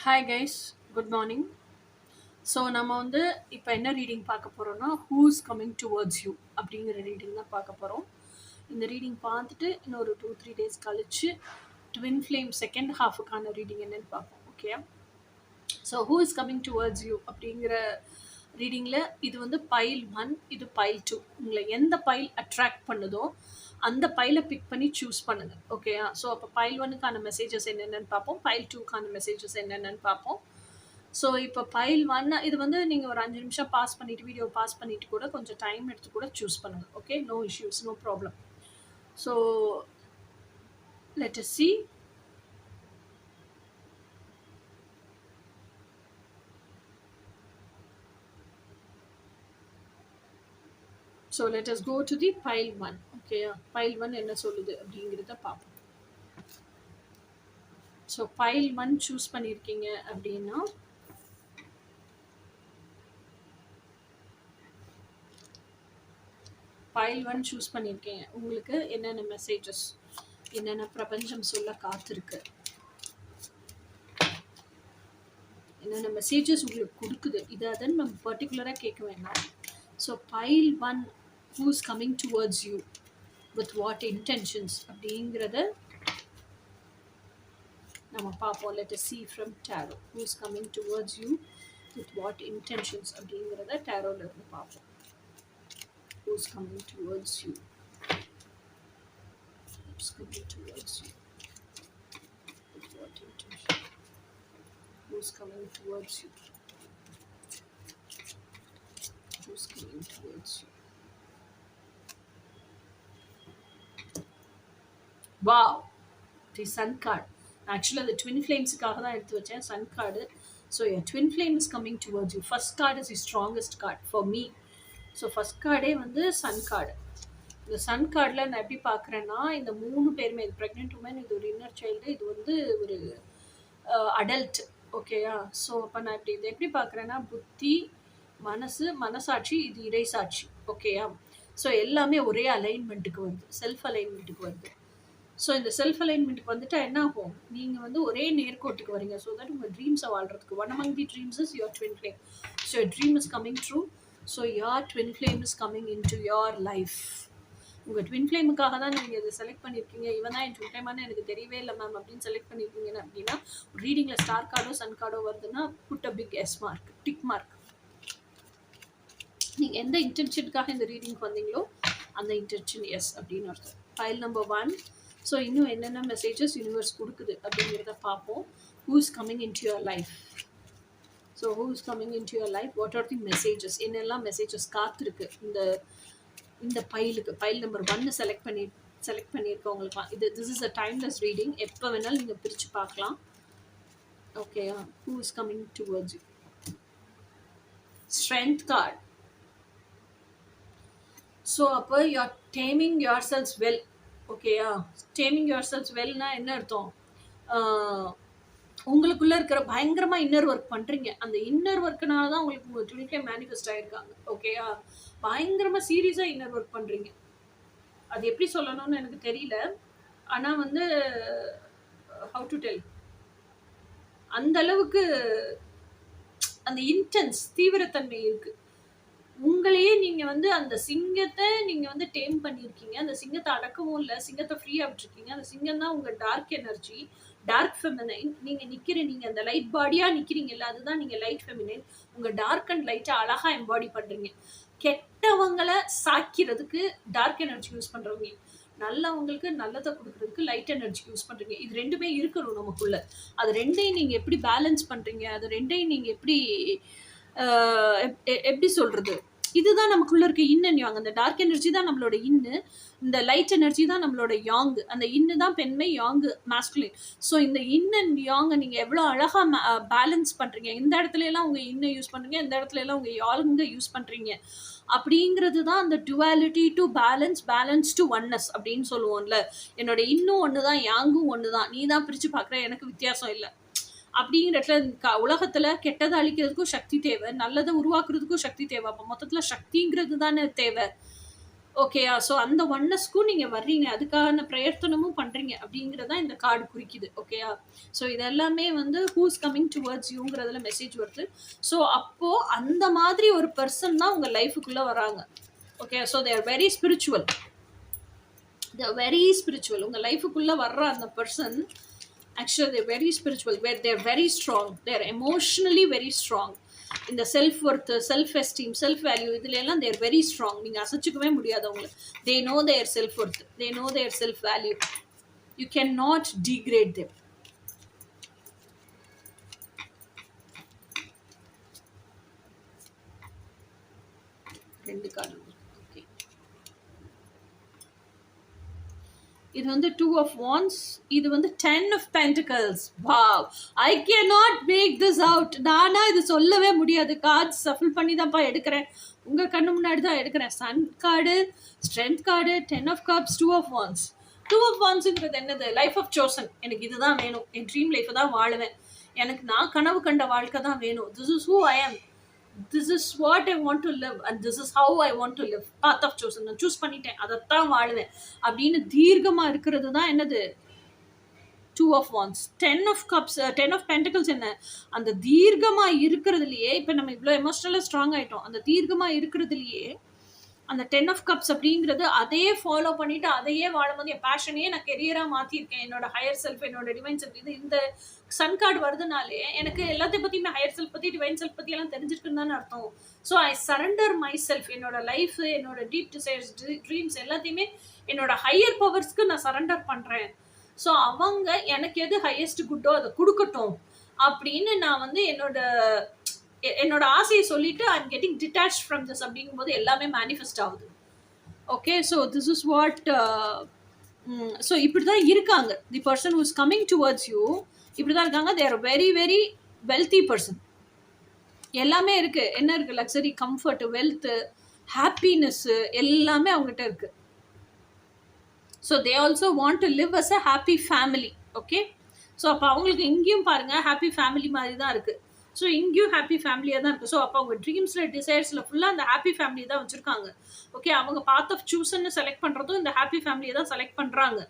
Hi guys, good morning. So நம்ம வந்து இப்போ என்ன ரீடிங் பார்க்க போகிறோம்னா ஹூஸ் கம்மிங் டுவர்ட்ஸ் யூ அப்படிங்கிற ரீடிங் தான் பார்க்க போகிறோம். இந்த ரீடிங் பார்த்துட்டு இன்னொரு 2-3 டேஸ் கழிச்சு ட்வின் ஃப்ளேம் செகண்ட் ஹாஃபுக்கான ரீடிங் என்னன்னு பார்ப்போம். Okay, so who is coming towards you அப்படிங்கிற ரீடிங்கில் இது வந்து பைல் 1, இது பைல் 2. உங்களை எந்த பைல் அட்ராக்ட் பண்ணுதோ அந்த பைலை பிக் பண்ணி சூஸ் பண்ணுங்க. ஓகேயா? ஸோ அப்போ பைல் 1க்கான மெசேஜஸ் என்னென்னு பார்ப்போம், பைல் 2க்கான மெசேஜஸ் என்னென்னு பார்ப்போம். ஸோ இப்போ பைல் 1 இது வந்து நீங்கள் ஒரு 5 நிமிஷம் பாஸ் பண்ணிவிட்டு வீடியோ பாஸ் பண்ணிவிட்டு கூட கொஞ்சம் டைம் எடுத்து கூட சூஸ் பண்ணுங்கள். Okay, no issues, no problem. So let us see. So let us go to the pile 1. ஓகேயா? பைல் 1 என்ன சொல்லுது அப்படிங்கிறத பார்ப்போம். ஸோ பைல் 1 சூஸ் பண்ணியிருக்கீங்க அப்படின்னா பைல் 1 சூஸ் பண்ணியிருக்கீங்க, உங்களுக்கு என்னென்ன மெசேஜஸ், என்னென்ன பிரபஞ்சம் சொல்ல காத்திருக்கு, என்னென்ன மெசேஜஸ் உங்களுக்கு கொடுக்குது, இதை அதன் நம்ம பர்டிகுலராக கேட்க வேண்டாம். So file 1 who is coming towards you with what intentions அப்படிங்கிறத நம்ம பார்ப்போம். Let us see from tarot who is coming towards you with what intentions அப்படிங்கிறத tarotல இருந்து பார்ப்போம். Who is coming towards you, who is coming towards you with what intention, who is coming towards you, who is coming towards you. Wow, the sun card. ஆக்சுவலாக அது twin ஃப்ளேம்ஸுக்காக தான் எடுத்து வச்சேன், sun card. So என் twin flame is coming towards you. First card is the strongest card for me. So first கார்டே வந்து sun card. இந்த சன் கார்டில் நான் எப்படி பார்க்குறேன்னா, இந்த 3 பேருமே, இது ப்ரெக்னென்ட் உமன், இது ஒரு இன்னர் சைல்டு, இது வந்து ஒரு அடல்ட். ஓகேயா? ஸோ அப்போ நான் இதை எப்படி பார்க்குறேன்னா, புத்தி, மனசாட்சி, இது இறைசாட்சி. ஓகேயா? ஸோ எல்லாமே ஒரே அலைன்மெண்ட்டுக்கு வருது, செல்ஃப் அலைன்மெண்ட்டுக்கு வருது. ஸோ இந்த செல்ஃப் அலைன்மெண்ட்டுக்கு வந்துட்டா என்ன ஆகும், நீங்கள் வந்து ஒரே நேர்கோட்டுக்கு வரீங்க. ஸோ தட் உங்கள் ட்ரீம்ஸை வாழ்கிறதுக்கு one among the dreams is your twin flame. So your dream is coming true. So your twin flame is coming in to your life. உங்கள் ட்வின் ஃப்ளேமுக்காக தான் நீங்கள் இதை செலக்ட் பண்ணியிருக்கீங்க. இவன் தான் என் ட்வின் ஃப்ளேமானு எனக்கு தெரியவே இல்லை மேம் அப்படின்னு செலக்ட் பண்ணியிருக்கீங்க அப்படின்னா, ரீடிங்கில் ஸ்டார் கார்டோ சன் கார்டோ வருதுன்னா put a big S mark, tick mark. நீங்கள் எந்த இன்டென்ஷனுக்காக இந்த ரீடிங்க்கு வந்தீங்களோ அந்த இன்டென்ஷன் எஸ் அப்படின்னு அர்த்தம். File number 1. ஸோ இன்னும் என்னென்ன மெசேஜஸ் யூனிவர்ஸ் கொடுக்குது அப்படிங்கிறத பார்ப்போம். Who is coming in to your life. So who is coming in to your life, what are the messages, என்னெல்லாம் மெசேஜஸ் காத்திருக்கு இந்த பைலுக்கு. பைல் நம்பர் 1 செலக்ட் பண்ணியிருக்கவங்களுக்கு this is a timeless reading. எப்போ வேணாலும் நீங்கள் பிரித்து பார்க்கலாம். Okay, who is coming towards you. Strength card. So அப்போ you are taming your self well. ஓகேயா? டேமிங் யுவர் செல்ஸ் வெல்னா என்ன அர்த்தம், உங்களுக்குள்ளே இருக்கிற பயங்கரமாக இன்னர் ஒர்க் பண்ணுறீங்க. அந்த இன்னர் ஒர்க்குனால தான் உங்களுக்கு உங்கள் ட்வின் மேனிஃபெஸ்ட் ஆகிருக்காங்க. ஓகேயா? பயங்கரமாக சீரியஸாக இன்னர் ஒர்க் பண்ணுறீங்க. அது எப்படி சொல்லணும்னு எனக்கு தெரியல. ஆனால் வந்து ஹவு டு டெல், அந்த அளவுக்கு அந்த இன்டென்ஸ் தீவிரத்தன்மை இருக்குது. உங்களையே நீங்கள் வந்து அந்த சிங்கத்தை நீங்கள் வந்து டேம் பண்ணியிருக்கீங்க. அந்த சிங்கத்தை அடக்கவும் இல்லை, சிங்கத்தை ஃப்ரீயாக விட்டுருக்கீங்க. அந்த சிங்கம் தான் உங்கள் டார்க் எனர்ஜி, டார்க் ஃபெமினைன். நீங்கள் அந்த லைட் பாடியாக நிற்கிறீங்கல்ல, அதுதான் நீங்கள் லைட் ஃபெமினைன். உங்கள் டார்க் அண்ட் லைட்டை அழகாக எம்பாடி பண்ணுறீங்க. கெட்டவங்களை சாக்கிறதுக்கு டார்க் எனர்ஜி யூஸ் பண்ணுறவங்க, நல்லவங்களுக்கு நல்லதை கொடுக்குறதுக்கு லைட் எனர்ஜி யூஸ் பண்ணுறீங்க. இது ரெண்டுமே இருக்கணும் நமக்குள்ள. அது ரெண்டையும் நீங்கள் எப்படி பேலன்ஸ் பண்ணுறீங்க, அது ரெண்டையும் நீங்கள் எப்படி சொல்கிறது, இதுதான் நமக்குள்ள இருக்க இன் அண்ட் யாங். அந்த டார்க் எனர்ஜி தான் நம்மளோட இன்னு, இந்த லைட் எனர்ஜி தான் நம்மளோட யாங். அந்த இன்னு தான் பெண்மை, யாங்கு மாஸ்குலின். ஸோ இந்த இன் அண்ட் யாங்கை நீங்கள் எவ்வளோ அழகாக பேலன்ஸ் பண்ணுறீங்க. இந்த இடத்துல எல்லாம் உங்கள் இன்னை யூஸ் பண்ணுறீங்க, இந்த இடத்துல எல்லாம் உங்கள் யாங்க யூஸ் பண்ணுறீங்க. அப்படிங்கிறது தான் அந்த duality to balance to oneness அப்படின்னு சொல்லுவோம்ல. என்னோட இன்னும் ஒன்று தான், யாங்கும் ஒன்று தான், நீ தான் பிரித்து பார்க்குற, எனக்கு வித்தியாசம் இல்லை அப்படிங்கிற உலகத்தில் கெட்டதை அழிக்கிறதுக்கும் சக்தி தேவை, நல்லதை உருவாக்குறதுக்கும் சக்தி தேவை. அப்போ மொத்தத்தில் சக்திங்கிறது தானே தேவை. ஓகேயா? ஸோ அந்த ஒன்னஸ்க்கும் நீங்க வர்றீங்க. அதுக்கான பிரயத்தனமும் பண்றீங்க அப்படிங்கிறது தான் இந்த கார்டு குறிக்குது. ஓகேயா? ஸோ இது எல்லாமே வந்து ஹூஸ் கமிங் டுவர்ட்ஸ் யூங்கிறதுல மெசேஜ் வருது. ஸோ அப்போ அந்த மாதிரி ஒரு பெர்சன் தான் உங்க லைஃப்க்குள்ள வராங்க. Okay. So they are very spiritual. They are very spiritual. உங்க லைஃப்க்குள்ள வர்ற அந்த person actually they're very spiritual. Where they're very strong. They're emotionally very strong. இந்த self worth, self esteem, self value இதுல எல்லாம் தேர் வெரி ஸ்ட்ராங். நீங்க அசைச்சுக்கவே முடியாது அவங்கள. They know their self worth, they know their self value. You can not degrade them. ரெண்டு card. Okay. இது வந்து 2 of wands. இது வந்து 10 of pentacles. Wow. I cannot make this out. நானா இது சொல்லவே முடியாது. கார்ட்ஸ் சஃபில் பண்ணி தான்ப்பா எடுக்கிறேன். உங்க கண்ணு முன்னாடி தான் எடுக்கிறேன். Sun card, strength card, 10 of cups, 2 of wands. 2 of wandsங்கிறது என்னது? Life of chosen. எனக்கு இதுதான் வேணும். என் ட்ரீம் லைஃப் தான் வாழுவேன். எனக்கு நான் கனவு கண்ட வாழ்க்கை தான் வேணும். This is who I am. This is what I want to live and this is how I want to live. Path of chosen. நான் சூஸ் பண்ணிட்டேன். அதைத்தான் வாழுவேன் அப்படின்னு தீர்க்கமா இருக்கிறது தான் என்னது? 2 of wands. 10 of cups, 10 of pentacles என்ன? அந்த தீர்க்கமா இருக்கிறதுலயே இப்ப நம்ம இவ்வளவு எமோஷனலா ஸ்ட்ராங் ஆயிட்டோம். அந்த தீர்க்கமா இருக்கிறதுலயே அந்த 10 of cups அப்படிங்கிறது அதையே ஃபாலோ பண்ணிட்டு அதையே வாழும்போது என் பேஷனையே நான் கெரியரா மாத்திருக்கேன். என்னோட ஹையர் செல்ஃப், என்னோட டிவைன் செல்ஃப். இது இந்த சன் கார்டு வருதுனாலே எனக்கு எல்லாத்தையும் பத்தியுமே ஹையர் செல்ஃப் பத்தி, டிவைன் செல்ஃப் பத்தி எல்லாம் தெரிஞ்சிருக்குன்னு தானே அர்த்தம். So I surrender my self. என்னோட லைஃப், என்னோட டீப் டிசைர்ஸ், ட்ரீம்ஸ் எல்லாத்தையுமே என்னோட ஹையர் பவர்ஸ்க்கு நான் சரண்டர் பண்றேன். ஸோ அவங்க எனக்கு எது ஹையஸ்ட் குட்டோ அதை கொடுக்கட்டும் அப்படின்னு நான் வந்து என்னோட ஆசையை சொல்லிட்டு I am getting detach from this அப்படிங்கும்போது எல்லாமே மேனிஃபெஸ்ட் ஆகுது. Okay. So this is what. So இப்படி தான் இருக்காங்க. The person who is coming towards you இப்படி தான் இருக்காங்க. தே are very very wealthy person. எல்லாமே இருக்கு. என்ன இருக்கு? லக்ஸரி, கம்ஃபர்ட், வெல்த், ஹாப்பினஸ் எல்லாமே அவங்ககிட்ட இருக்கு. So they also want to live as a happy family. Okay. So அப்போ அவங்களுக்கு இங்கேயும் பாருங்க ஹாப்பி ஃபேமிலி மாதிரி தான் இருக்கு. ஸோ இங்கேயும் ஹாப்பி ஃபேமிலியாக தான் இருக்குது. ஸோ அப்போ அவங்க ட்ரீம்ஸில், டிசைர்ஸில் ஃபுல்லாக அந்த ஹாப்பி ஃபேமிலி தான் வச்சுருக்காங்க. ஓகே. அவங்க பாத் ஆஃப் சூஸ்ன்னு செலக்ட் பண்ணுறதும் இந்த ஹாப்பி ஃபேமிலியை தான் செலக்ட் பண்ணுறாங்க.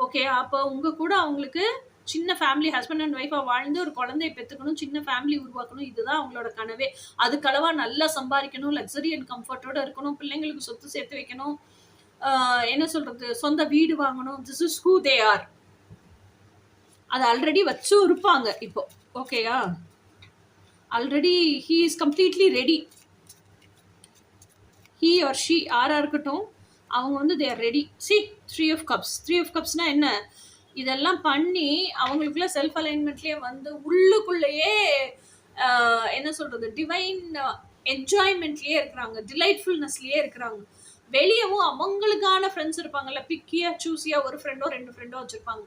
ஓகே. அப்போ உங்கள் கூட அவங்களுக்கு சின்ன ஃபேமிலி, ஹஸ்பண்ட் அண்ட் ஒய்ஃபாக வாழ்ந்து ஒரு குழந்தைய பெற்றுக்கணும், சின்ன ஃபேமிலி உருவாக்கணும். இதுதான் அவங்களோட கனவே. அதுக்களவா நல்லா சம்பாதிக்கணும், லக்ஸரி அண்ட் கம்ஃபர்ட்டோட இருக்கணும், பிள்ளைங்களுக்கு சொத்து சேர்த்து வைக்கணும், என்ன சொல்றது, சொந்த வீடு வாங்கணும். This is who they are. அது ஆல்ரெடி வச்சும் இருப்பாங்க இப்போ. ஓகேயா? Already he is completely ready. He or she யாராக இருக்கட்டும், அவங்க வந்து they are ready. C 3 of cups. 3 of cupsனா என்ன? இதெல்லாம் பண்ணி அவங்களுக்குள்ள செல்ஃப் அலைன்மெண்ட்லேயே வந்து உள்ளுக்குள்ளேயே என்ன சொல்றது, டிவைன் என்ஜாய்மெண்ட்லேயே இருக்கிறாங்க, டிலைட்ஃபுல்னஸ்லேயே இருக்கிறாங்க. வெளியவும் அவங்களுக்கான ஃப்ரெண்ட்ஸ் இருப்பாங்கல்ல, பிக்கியா சூஸியா ஒரு ஃப்ரெண்டோ 2 ஃப்ரெண்டோ வச்சுருப்பாங்க.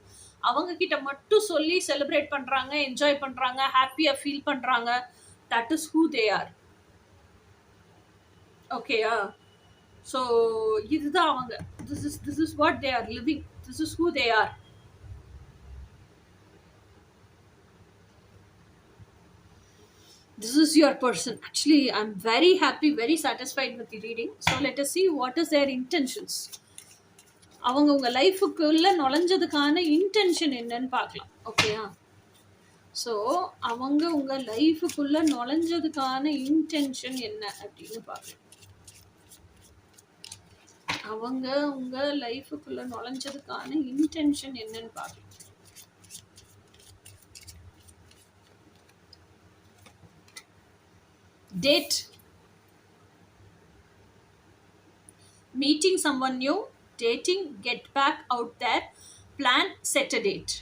அவங்க கிட்ட மட்டும் சொல்லி செலிப்ரேட் பண்றாங்க, என்ஜாய் பண்றாங்க, ஹாப்பியா ஃபீல் பண்றாங்க. That is who they are. ஓகேயா? ஸோ இதுதான் அவங்க. This is what they are living. This is who they are. This is your person. Actually, I'm very happy, very satisfied with the reading. So let us see what is their intentions. அவங்க உங்க லைஃபுக்குள்ள நுழைஞ்சதுக்கான intention என்னன்னு பார்க்கலாம். ஓகேயா? So அவங்க உங்க லைஃபுக்குள்ள நுழைஞ்சதுக்கான intention என்ன அப்படின்னு பார்க்கலாம். அவங்க உங்க லைஃபுக்குள்ள நுழைஞ்சதுக்கான இன்டென்ஷன் என்னன்னு பார்க்கலாம். Date. Meeting someone new, dating, get back out there, plan, set a date.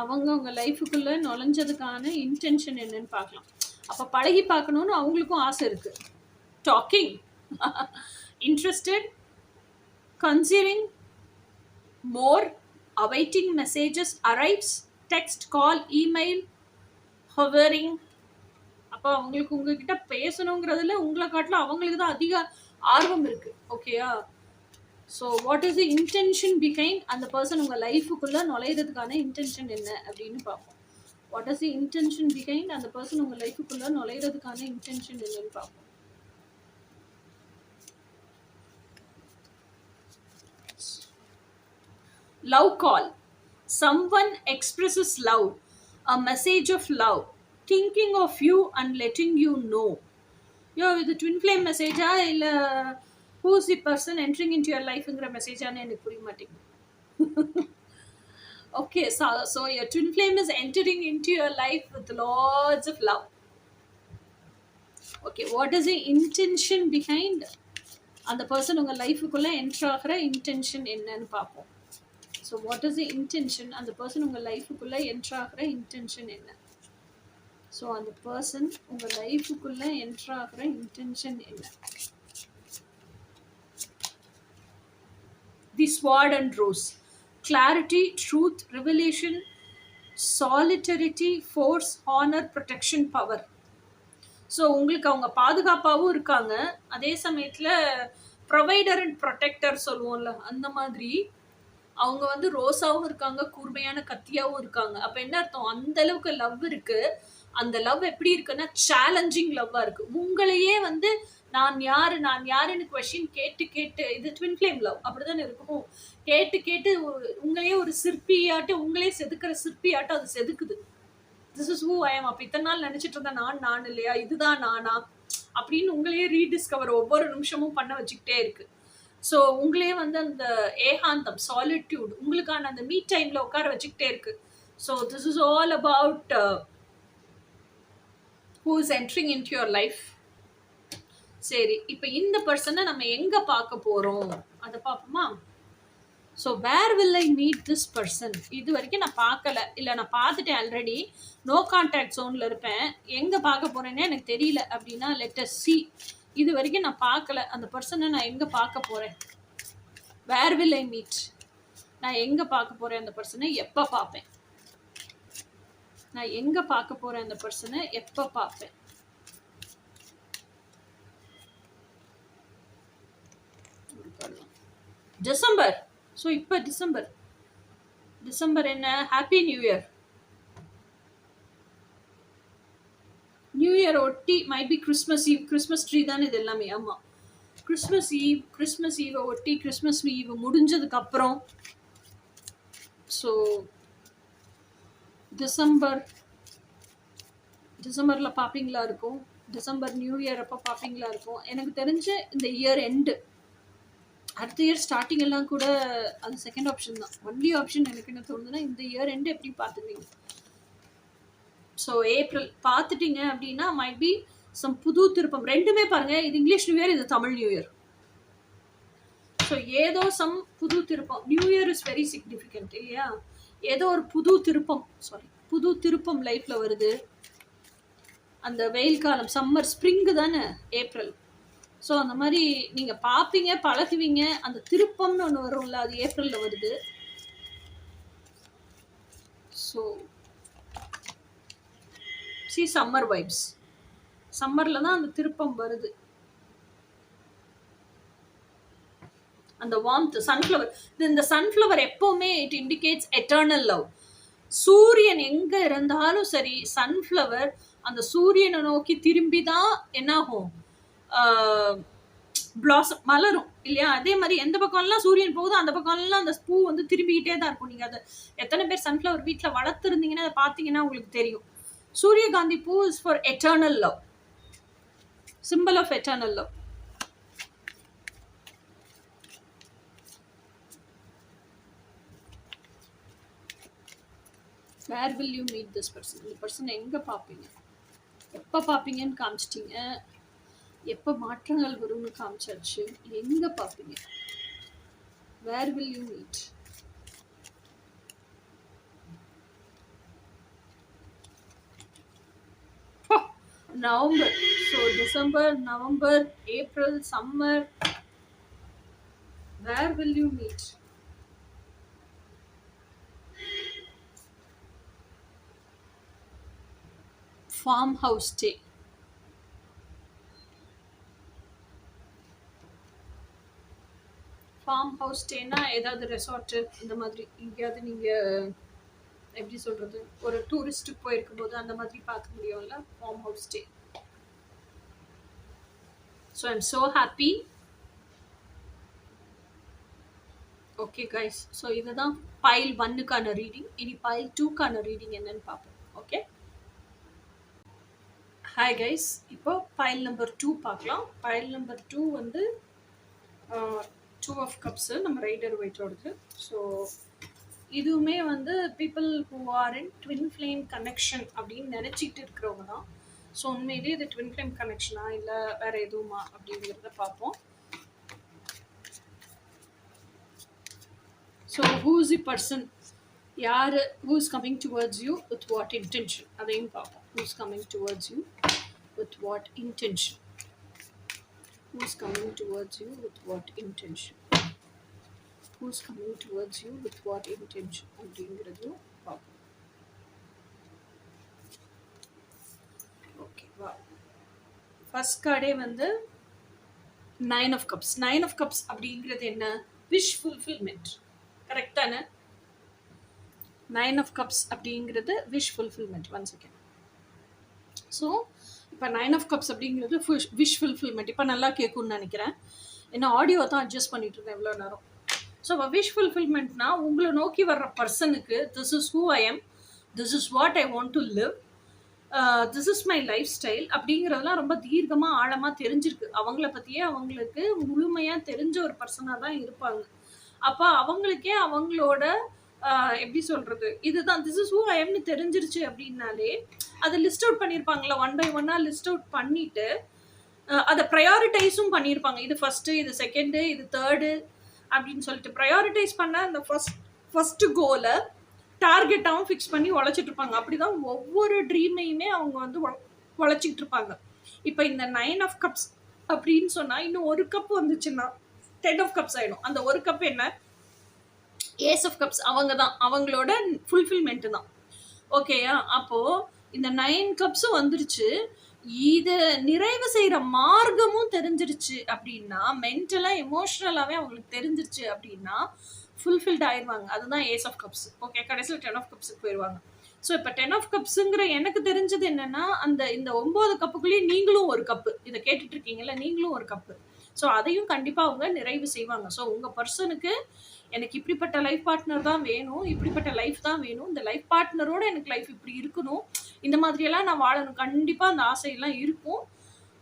அவங்க உங்க லைஃபுக்குள்ள நுழைஞ்சதுக்கான இன்டென்ஷன் என்னன்னு பார்க்கலாம். அப்போ பழகி பார்க்கணும்னு அவங்களுக்கும் ஆசை இருக்கு. டாக்கிங், இன்ட்ரெஸ்டட், கன்சிடரிங் மோர், awaiting messages arrives, text, call, email, hovering. அப்போ அவங்களுக்கு உங்ககிட்ட பேசணுங்கிறதுல உங்களை காட்டிலும் அவங்களுக்கு தான் அதிக ஆர்வம் இருக்கு. ஓகேயா? So what is the intention behind அந்த பர்சன் உங்கள் லைஃபுக்குள்ளே நுழையிறதுக்கான இன்டென்ஷன் என்ன அப்படின்னு பார்ப்போம். What is the intention behind அந்த பர்சன் உங்கள் லைஃபுக்குள்ளே நுழையிறதுக்கான இன்டென்ஷன் என்னன்னு பார்ப்போம். Love call. Someone expresses love, a message of love, thinking of you and letting you know. Yo, இது ட்வின் ஃப்ளேம் மெசேஜா இல்லை who's the person entering in to your லைஃப்ங்கிற மெசேஜான்னு எனக்கு புரிய மாட்டேங்குது. Okay, so your twin flame is entering into your life with lots of love. Okay, what is the intention behind அந்த person உங்கள் லைஃபுக்குள்ளே என்ட்ரு ஆகிற இன்டென்ஷன் என்னன்னு பார்ப்போம். So what is the intention, அந்த பர்சன் உங்கள் லைஃபுக்குள்ளே என்ட்ரு ஆகிற இன்டென்ஷன் என்ன? ஸோ அந்த பர்சன் உங்கள் லைஃபுக்குள்ளே என்ட்ரு ஆகிற இன்டென்ஷன் என்ன? The sword and rose. Clarity, truth, revelation, solidarity, force, honour, protection, power. So உங்களுக்கு அவங்க பாதுகாப்பாகவும் இருக்காங்க, அதே சமயத்தில் ப்ரொவைடர் அண்ட் ப்ரொடெக்டர் சொல்லுவோம்ல, அந்த மாதிரி அவங்க வந்து ரோஸாகவும் இருக்காங்க, கூர்மையான கத்தியாகவும் இருக்காங்க. அப்போ என்ன அர்த்தம், அந்த அளவுக்கு லவ் இருக்கு. அந்த லவ் எப்படி இருக்குன்னா சேலஞ்சிங் லவ்வாக இருக்கு. உங்களையே வந்து நான் யாருன்னு கொஸ்டின் கேட்டு கேட்டு, இது ட்வின் ஃப்ளேம் லவ் அப்படிதானே இருக்கும். கேட்டு கேட்டு உங்களையே ஒரு சிற்பியாட்டு, உங்களே செதுக்கிற சிற்பியாட்டு அது செதுக்குது. This is who I am. அப்போ இத்தனை நாள் நினைச்சிட்டு இருந்தேன் நான் இல்லையா, இதுதான் நானா அப்படின்னு உங்களையே ரீடிஸ்கவர் ஒவ்வொரு நிமிஷமும் பண்ண வச்சுக்கிட்டே இருக்கு. ஸோ உங்களே வந்து அந்த ஏகாந்தம், சாலிட்யூட், உங்களுக்கான அந்த மீட் டைம்ல உட்கார வச்சுக்கிட்டே இருக்கு. So this is all about who is entering in to your life. சரி, இப்போ இந்த பர்சனை நம்ம எங்க பார்க்க போறோம் அதை பார்ப்போமா? So where will I meet this person? இது வரைக்கும் நான் பார்க்கல, இல்லை நான் பார்த்துட்டேன் ஆல்ரெடி, நோ கான்டாக்ட் ஜோனில் இருப்பேன். எங்கே பார்க்க போகிறேன்னே எனக்கு தெரியல அப்படின்னா லெட் அஸ் see. இது வரைக்கும் நான் பார்க்கல, அந்த பர்சனை நான் எங்கே பார்க்க போகிறேன்? வேர் வில் ஐ மீட், நான் எங்கே பார்க்க போகிறேன் அந்த பர்சனை, எப்போ பார்ப்பேன்? நான் எங்கே பார்க்க போகிறேன் அந்த பர்சனை, எப்போ பார்ப்பேன்? டிசம்பர். ஸோ இப்போ டிசம்பர் என்ன, happy new year. New year ஒட்டி might be Christmas eve, Christmas tree தானே இது எல்லாமே. ஆமாம், கிறிஸ்மஸ் ஈவை ஒட்டி, கிறிஸ்மஸ் ஈவ் முடிஞ்சதுக்கு அப்புறம், ஸோ டிசம்பரில் பார்ப்பீங்களா இருக்கும். டிசம்பர் நியூ இயர் அப்போ பார்ப்பீங்களா இருக்கும். எனக்கு தெரிஞ்ச இந்த இயர் எண்டு, அடுத்த இயர் ஸ்டார்டிங் எல்லாம் கூட அது செகண்ட் ஆப்ஷன் தான். ஒன்லி ஆப்ஷன் எனக்கு என்ன தோணுதுன்னா, இந்த இயர் எண்டு எப்படி பார்த்துருவீங்க. ஸோ ஏப்ரல் பார்த்துட்டீங்க அப்படின்னா மைட் பி சம் புது திருப்பம். ரெண்டுமே பாருங்க, இது இங்கிலீஷ் நியூ இயர், இது தமிழ் நியூ இயர். ஸோ ஏதோ சம் புது திருப்பம். New year is very significant இல்லையா. ஏதோ ஒரு புது திருப்பம் லைஃப்ல வருது. அந்த வெயில் காலம், சம்மர், ஸ்ப்ரிங்கு தானே ஏப்ரல். ஸோ அந்த மாதிரி நீங்கள் பார்ப்பீங்க, பழகுவீங்க. அந்த திருப்பம்னு ஒன்று வரும்ல, அது ஏப்ரலில் வருது. ஸோ சி சம்மர் வைப்ஸ், சம்மரில் தான் அந்த திருப்பம் வருது. அந்த வார்ம்த், சன்ஃப்ளவர். இந்த சன்ஃப்ளவர் எப்போவுமே இட் இண்டிகேட்ஸ் எட்டர்னல் லவ். சூரியன் எங்கே இருந்தாலும் சரி, சன்ஃப்ளவர் அந்த சூரியனை நோக்கி திரும்பி தான் என்னாகும், பிளாசம், மலரும் இல்லையா. அதே மாதிரி எந்த பக்கம்லாம் சூரியன் போகுதோ அந்த பக்கம்லாம் அந்த பூ வந்து திரும்பிக்கிட்டே தான் இருக்கும். நீங்கள் அதை எத்தனை பேர் சன்ஃப்ளவர் வீட்டில் வளர்த்துருந்தீங்கன்னா அதை பார்த்தீங்கன்னா உங்களுக்கு தெரியும். சூரியகாந்தி பூ is for eternal love, symbol of eternal love. Where will you meet this person? இந்த பர்சனை எங்கே பார்ப்பீங்க, எப்போ பார்ப்பீங்கன்னு காமிச்சிட்டிங்க. எப்போ மாற்றங்கள் வரும்னு காமிச்சாச்சு. எங்கே பார்ப்பீங்க? Where will you meet? November. So December, November, April, summer. Where will you meet? Farm house stay. Farm house ஸ்டேனா ஏதாவது ரெசார்ட்டு இந்த மாதிரி எங்கேயாவது நீங்கள் எப்படி சொல்கிறது, ஒரு டூரிஸ்ட்டுக்கு போயிருக்கும் போது அந்த மாதிரி பார்க்க முடியும்ல, farm house stay. So I am so happy. Okay guys, so இதுதான் பைல் ஒன்னுக்கான ரீடிங். இனி பைல் டூக்கான ரீடிங் என்னன்னு பார்ப்போம். ஓகே, ஹாய் கைஸ், இப்போ பைல் நம்பர் டூ பார்க்கலாம். பைல் நம்பர் டூ வந்து டூ ஆஃப் கப்ஸு, நம்ம ரைடர் வெயிட்டோடது. ஸோ இதுவுமே வந்து people who are in twin flame connection அப்படின்னு நினச்சிட்டு இருக்கிறவங்க தான். ஸோ உண்மையிலேயே இது ட்வின் ஃப்ளேம் கனெக்ஷனா இல்லை வேற எதுவுமா அப்படிங்கிறத பார்ப்போம். So who is the person, யார், who is coming towards you with what intention, அதையும் பார்ப்போம். Who is coming towards you with what intention? Who's coming towards you with what intention? Who's coming towards you with what intention? அப்படிங்கிறது பார்ப்போம். Okay, வா. First கார்டே வந்து 9 of cups. 9 of cups அப்படிங்கிறது என்ன? Wish fulfilment. கரெக்டான 9 of cups அப்படிங்கிறது wish fulfilment. One second. So இப்போ 9 of cups அப்படிங்கிறது விஷ் ஃபுல்ஃபில்மெண்ட். இப்போ நல்லா கேட்கும்னு நினைக்கிறேன். என்ன ஆடியோ தான் அட்ஜஸ்ட் பண்ணிட்டு இருந்தேன் எவ்வளோ நேரம். ஸோ இப்போ விஷ் ஃபுல்ஃபில்மெண்ட்னா உங்களை நோக்கி வர்ற பர்சனுக்கு this is who I M, this is what I want to live, this is my life style அப்படிங்கிறதெல்லாம் ரொம்ப தீர்க்கமாக ஆழமாக தெரிஞ்சிருக்கு. அவங்கள பற்றியே அவங்களுக்கு முழுமையாக தெரிஞ்ச ஒரு பர்சனாக தான் இருப்பாங்க. அப்போ அவங்களுக்கே அவங்களோட எப்படி சொல்கிறது, இதுதான் திஸ் இஸ் ஹூ ஐ எம்னு தெரிஞ்சிருச்சு அப்படின்னாலே அதை லிஸ்ட் அவுட் பண்ணியிருப்பாங்களா, ஒன் பை ஒன்னாக லிஸ்ட் அவுட் பண்ணிவிட்டு அதை ப்ரையாரிட்டைஸும் பண்ணியிருப்பாங்க. இது ஃபஸ்ட்டு, இது செகண்டு, இது தேர்டு அப்படின்னு சொல்லிட்டு ப்ரையாரிட்டைஸ் பண்ண அந்த ஃபஸ்ட்டு கோலை டார்கெட்டாகவும் ஃபிக்ஸ் பண்ணி உழைச்சிட்டு இருப்பாங்க. அப்படி தான் ஒவ்வொரு ட்ரீமையுமே அவங்க வந்து உழைச்சிக்கிட்டு இருப்பாங்க. இப்போ இந்த 9 of cups அப்படின்னு சொன்னால் இன்னும் ஒரு கப் வந்துச்சுன்னா 10 of cups ஆகிடும். அந்த ஒரு கப் என்ன? Ace of cups. அவங்க தான், அவங்களோட ஃபுல்ஃபில்மெண்ட்டு தான். ஓகேயா? அப்போது இந்த 9 கப்ஸும் வந்துருச்சு. இதை நிறைவு செய்கிற மார்க்கமும் தெரிஞ்சிருச்சு அப்படின்னா, மென்டலாக எமோஷ்னலாகவே அவங்களுக்கு தெரிஞ்சிருச்சு அப்படின்னா ஃபுல்ஃபில்ட் ஆயிடுவாங்க. அதுதான் ஏஸ் ஆஃப் கப்ஸ். ஓகே, கடைசியில் 10 of கப்ஸுக்கு போயிடுவாங்க. ஸோ இப்போ 10 of கப்ஸுங்கிற எனக்கு தெரிஞ்சது என்னென்னா, இந்த 9 கப்புக்குள்ளேயும் நீங்களும் ஒரு கப்பு, இதை கேட்டுட்டு இருக்கீங்களா, நீங்களும் ஒரு கப்பு. ஸோ அதையும் கண்டிப்பாக அவங்க நிறைவு செய்வாங்க. ஸோ உங்கள் பர்சனுக்கு எனக்கு இப்படிப்பட்ட லைஃப் பார்ட்னர் தான் வேணும், இப்படிப்பட்ட லைஃப் தான் வேணும், இந்த லைஃப் பார்ட்னரோட எனக்கு லைஃப் இப்படி இருக்கணும், இந்த மாதிரியெல்லாம் நான் வாழணும், கண்டிப்பாக அந்த ஆசையெல்லாம் இருக்கும்.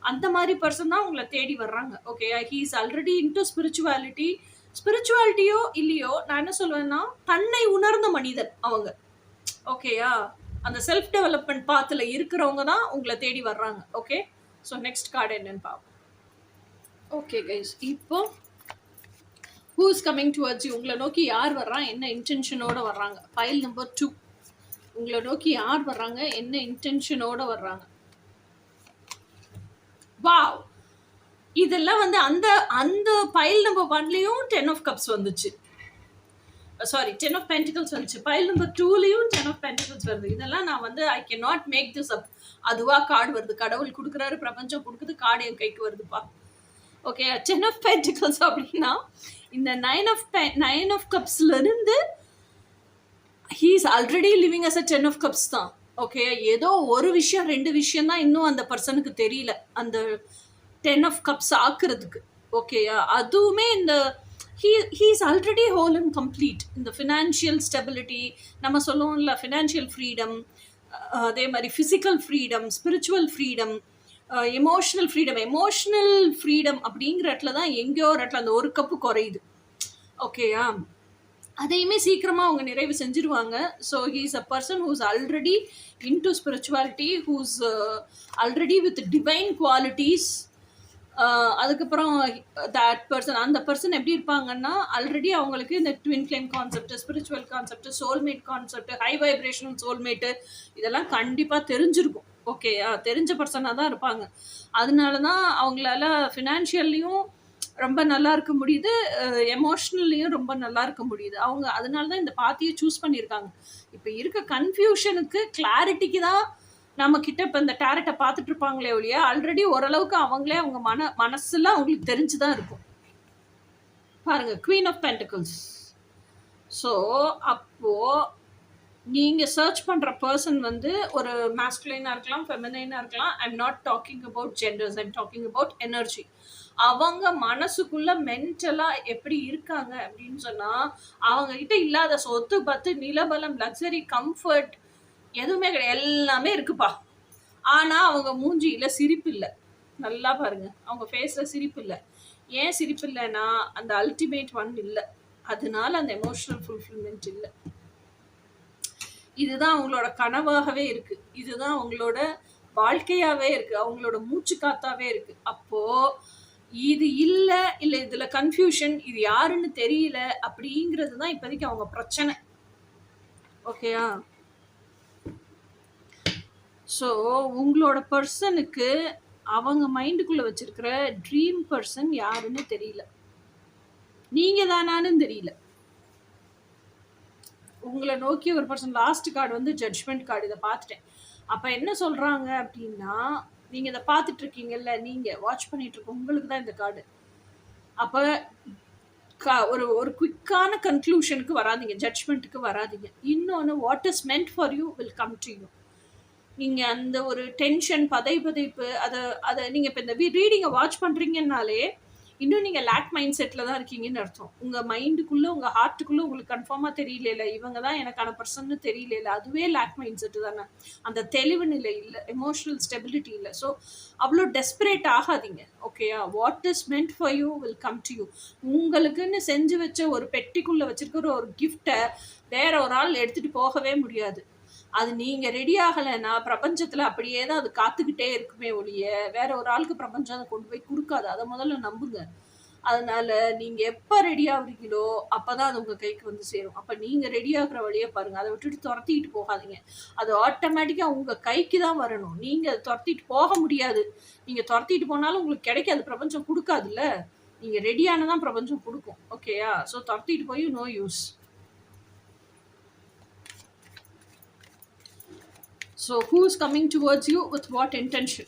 அந்த மாதிரி பர்சன் தான் உங்களை தேடி வர்றாங்க. Okay, he is already into spirituality. ஸ்பிரிச்சுவாலிட்டியோ இல்லையோ, நான் என்ன சொல்லுவேன்னா தன்னை உணர்ந்த மனிதன் அவங்க. ஓகேயா? அந்த செல்ஃப் டெவலப்மெண்ட் பாத்தில் இருக்கிறவங்க தான் உங்களை தேடி வர்றாங்க. ஓகே, ஸோ நெக்ஸ்ட் கார்டு என்னன்னு பார்ப்போம். ஓகே கைஸ், இப்போ who is coming towards you, உங்களை நோக்கி யார் வர்றாங்க, என்ன இன்டென்ஷனோட வர்றாங்க? ஃபைல் நம்பர் 2, உங்களை நோக்கி யார் வர்றாங்க, என்ன இன்டென்ஷனோட வர்றாங்க? வாவ், இதெல்லாம் வந்து அந்த அந்த பைல் நம்பர் 1லயும் 10 of cups வந்துச்சு. சாரி, 10 of pentacles வந்துச்சு. பைல் நம்பர் 2லயும் 10 of pentacles வருது. இதெல்லாம் நான் வந்து I can not make this up. அதுவா கார்டு வருது, கடவுள் கொடுக்குறாரு, பிரபஞ்சம் கொடுக்குது, கார்டு என் கைக்கு வருதுப்பா. ஓகே, 10 of pentacles அப்படின்னா இந்த 9 of cupsல இருந்து he is already living as a 10 of cups தான். ஓகே, ஏதோ ஒரு விஷயம் 2 விஷயம் தான் இன்னும் அந்த பர்சனுக்கு தெரியல அந்த 10 of cups ஆக்குறதுக்கு. ஓகேயா? அதுவுமே இந்த he is already whole and complete. இந்த ஃபினான்ஷியல் ஸ்டெபிலிட்டி நம்ம சொல்லுவோம்ல, ஃபினான்ஷியல் ஃப்ரீடம், அதே மாதிரி physical freedom, spiritual freedom, emotional freedom அப்படிங்கிற இடத்துல தான் எங்கேயோ ஒரு இடத்துல அந்த ஒரு கப்பு குறையுது. ஓகேயா? அதையுமே சீக்கிரமாக அவங்க நிறைவு செஞ்சிருவாங்க. So he is a person who's already into spirituality, who's already with divine qualities. அதுக்கப்புறம் அந்த பர்சன் எப்படி இருப்பாங்கன்னா, ஆல்ரெடி அவங்களுக்கு இந்த twin flame concept, spiritual concept, soulmate concept, high vibrational soulmate, இதெல்லாம் கண்டிப்பாக தெரிஞ்சிருக்கும். ஓகே, தெரிஞ்ச பர்சனாக தான் இருப்பாங்க. அதனால தான் அவங்களால ஃபினான்ஷியல்லையும் ரொம்ப நல்லா இருக்க முடியுது, எமோஷ்னல்லையும் ரொம்ப நல்லா இருக்க முடியுது. அவங்க அதனால தான் இந்த பாத்தியை சூஸ் பண்ணியிருக்காங்க. இப்போ இருக்க கன்ஃபியூஷனுக்கு கிளாரிட்டிக்கு தான் நம்ம கிட்ட இப்போ இந்த டேரட்டை பார்த்துட்டு இருப்பாங்களே ஒழிய, ஆல்ரெடி ஓரளவுக்கு அவங்களே அவங்க மனசுல அவங்களுக்கு தெரிஞ்சு தான் இருக்கும். பாருங்க, குவீன் ஆஃப் பென்டிகிள்ஸ். ஸோ அப்போது நீங்கள் சர்ச் பண்ணுற பர்சன் வந்து ஒரு மாஸ்குலைனாக இருக்கலாம், ஃபெமினைனாக இருக்கலாம். I am not talking about genders, I am talking about energy. அவங்க மனசுக்குள்ள மென்டலா எப்படி இருக்காங்க அப்படின்னு சொன்னா, அவங்க கிட்ட இல்லாத சொத்து, பத்து, நிலபலம், லக்ஸரி, கம்ஃபர்ட் எதுவுமே கிடையாது. எல்லாமே இருக்குப்பா. ஆனா அவங்க மூஞ்சியில சிரிப்பு இல்ல. நல்லா பாருங்க. அவங்க ஃபேஸ்ல சிரிப்பு இல்ல. ஏன் சிரிப்பு இல்லன்னா, அந்த அல்டிமேட் ஒன் இல்ல. அதனால அந்த எமோஷனல் ஃபுல்ஃபில்மென்ட் இல்ல. இதுதான் அவங்களோட கனவாகவே இருக்கு. இதுதான் அவங்களோட வாழ்க்கையாவே இருக்கு. அவங்களோட மூச்சு காத்தாவே இருக்கு. அப்போ இது இல்ல, இல்ல இதுல கன்ஃபியூஷன், இது யாருன்னு தெரியல அப்படிங்கிறது தான் இப்போதைக்கு அவங்க பிரச்சனை. ஓகேயா? ஸோ உங்களோட பர்சனுக்கு அவங்க மைண்டுக்குள்ள வச்சிருக்கிற ட்ரீம் பர்சன் யாருன்னு தெரியல. நீங்க தானான்னு தெரியல. உங்களை நோக்கி ஒரு பர்சன் லாஸ்ட் கார்டு வந்து ஜட்ஜ்மெண்ட் கார்டு. இதை பார்த்துட்டேன். அப்ப என்ன சொல்றாங்க அப்படின்னா, நீங்க இதை பார்த்துட்டு இருக்கீங்கல்ல, நீங்க வாட்ச் பண்ணிட்டு இருக்க உங்களுக்கு தான் இந்த கார்டு. அப்ப ஒரு ஒரு குவிக்கான கன்க்ளூஷனுக்கு வராதிங்க, ஜட்ஜ்மெண்ட்டுக்கு வராதிங்க. இன்னொன்று, what is meant for you will come to you. நீங்க அந்த ஒரு டென்ஷன், பதைப்பு அதை அதை நீங்க இப்போ இந்த ரீடிங்கை வாட்ச் பண்றீங்கன்னாலே இன்னும் நீங்க லேக் மைண்ட் செட்ல தான் இருக்கீங்கன்னு அர்த்தம். உங்க மைண்டுக்குள்ள, உங்க ஹார்ட்டுக்குள்ள உங்களுக்கு கன்ஃபார்மா தெரியல, இவங்க தான் எனக்கான பர்சன் தெரியல, அதுவே லேக் மைண்ட் செட் தானே. அந்த தெளிவு நிலை இல்லை, எமோஷனல் ஸ்டெபிலிட்டி இல்லை. ஸோ அவ்வளோ டெஸ்பரேட் ஆகாதீங்க. ஓகேயா? What is meant for you will come to you. உங்களுக்குன்னு செஞ்சு வச்ச ஒரு பெட்டிக்குள்ள வச்சிருக்கிற ஒரு கிஃப்டை வேற ஒரு ஆள் எடுத்துட்டு போகவே முடியாது. அது நீங்க ரெடி ஆகலைன்னா பிரபஞ்சத்துல அப்படியே தான் அது காத்துக்கிட்டே இருக்குமே ஒழிய வேற ஒரு ஆளுக்கு பிரபஞ்சம் அதை கொண்டு போய் கொடுக்காது. அதை முதல்ல நம்புங்க. அதனால நீங்க எப்ப ரெடி ஆகுறீங்களோ அப்பதான் அது உங்க கைக்கு வந்து சேரும். அப்ப நீங்க ரெடி ஆகுற வழியை பாருங்க. அதை விட்டுட்டு துரத்திட்டு போகாதீங்க. அது ஆட்டோமேட்டிக்கா உங்க கைக்கு தான் வரணும். நீங்க அதை துரத்திட்டு போக முடியாது. நீங்க துரத்திட்டு போனாலும் உங்களுக்கு கிடைக்காது, பிரபஞ்சம் கொடுக்காதுல்ல. நீங்க ரெடியானதான் பிரபஞ்சம் கொடுக்கும். ஓகேயா? ஸோ துரத்திட்டு போய் no use. So who is coming towards you with what intention?